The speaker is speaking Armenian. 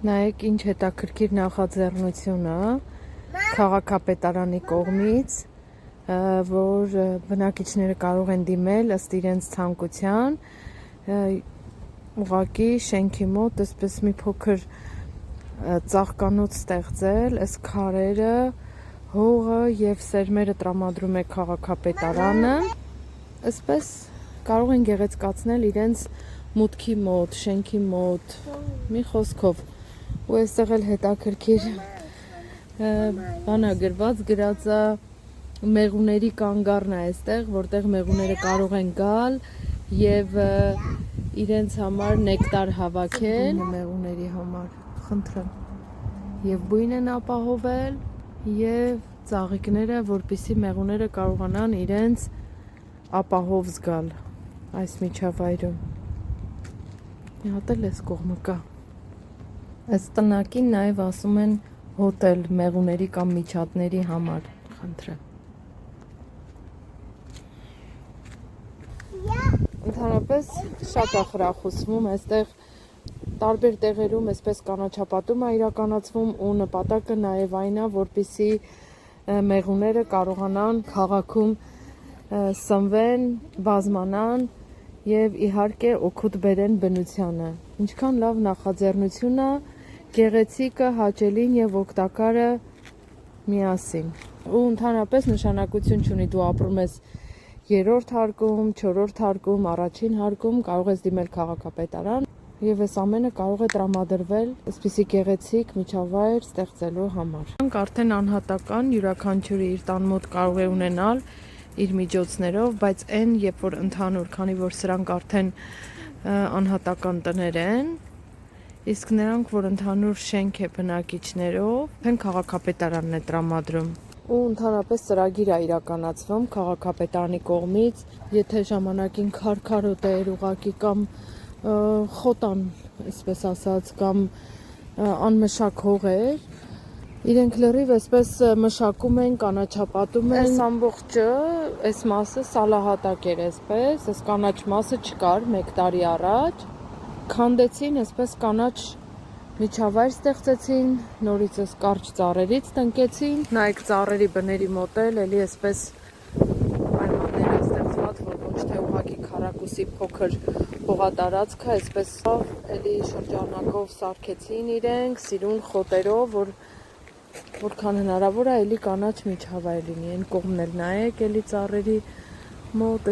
Նայեք ինչ հետաքրքիր նախաձեռնություն է քաղաքապետարանի կողմից, որ բնակիչները կարող են դիմել ըստ իրենց ցանկության, ուղղակի շենքի մոտ այսպես մի փոքր ծաղկանոց ստեղծել, այս քարերը, հողը եւ սերմերը տրամադրում է քաղաքապետարանը, այսպես կարող են գեղեցկացնել իրենց մուտքի մոտ, շենքի մոտ, մի խոսքով։ Ու այստեղ էլ հետաքրքիր բան է գրած է մեղուների կանգառն է այստեղ, որտեղ մեղուները կարող են գալ եւ իրենց համար նեկտար հավաքել մեղուների համար, խնդրեմ, եւ բույն են ապահովել եւ ծաղիկները, որպեսզի մեղուները կարողանան իրենց ապահով զգալ այս միջավայրում։ Մի հատ էլ էս կողմը կա։ Այս տնակին նաև ասում են հոթել մեղուների կամ միջատների համար, խնդրեմ։ Ընդհանրապես շատ է խրախուսվում, այստեղ տարբեր տեղերում այսպես կանաչապատում է իրականացվում ու նպատակը նաև այն է, որպեսզի մեղուները կարողանան քաղաքում սնվեն, բազմանան եւ իհարկե օգուտ բերեն բնությանը։ Ինչքան լավ նախաձեռնություն է, գեղեցիկը, հաճելին եւ օգտակարը միասին։ Ու ընդհանրապես նշանակություն չունի դու ապրում ես երրորդ հարկում, չորրորդ հարկում, առաջին հարկում, կարող ես դիմել քաղաքապետարան եւ այս ամենը կարող է տրամադրվել այսպիսի գեղեցիկ միջավայր ստեղծելու համար։ Արդեն անհատական յուրաքանչյուրը իր տան մոտ կարող է ունենալ իր միջոցներով, բայց այն երբ որ ընդհանուր, քանի որ սրանք արդեն անհատական տներ են, իսկ նրանք որ ընդհանուր շենք է բնակիչներով, այն քաղաքապետարանն է տրամադրում։ Ու ընդհանրապես ծրագիր է իրականացվում քաղաքապետարանի կողմից, եթե ժամանակին քարքարոտ էր ուղակի կամ խոտան, այսպես ասած, կամ անմշակ հող էր, իրենք լրիվ այսպես մշակում են, կանաչապատում են։ Այս ամբողջը, այս մասը սալահատակ էր այսպես, այս կանաչ մասը չկար 1 տարի առաջ, քանդեցին, այսպես կանաչ միջավայր ստեղծեցին, նորից այս կարճ ծառերից տնկեցին, նայեք ծառերի բների մոտ էլի այսպես պայմաններ են ստեղծված, որ ոչ թե ուղղակի քառակուսի փոքր հողատարածքը, այսպես էլի շրջանակով սարքեցին իրենք, սիրուն խոտերով, որ որքան հնարավոր է էլի կանաչ միջավայր լինի, այն կողմն էլ նայեք էլի ծառերի մոտ,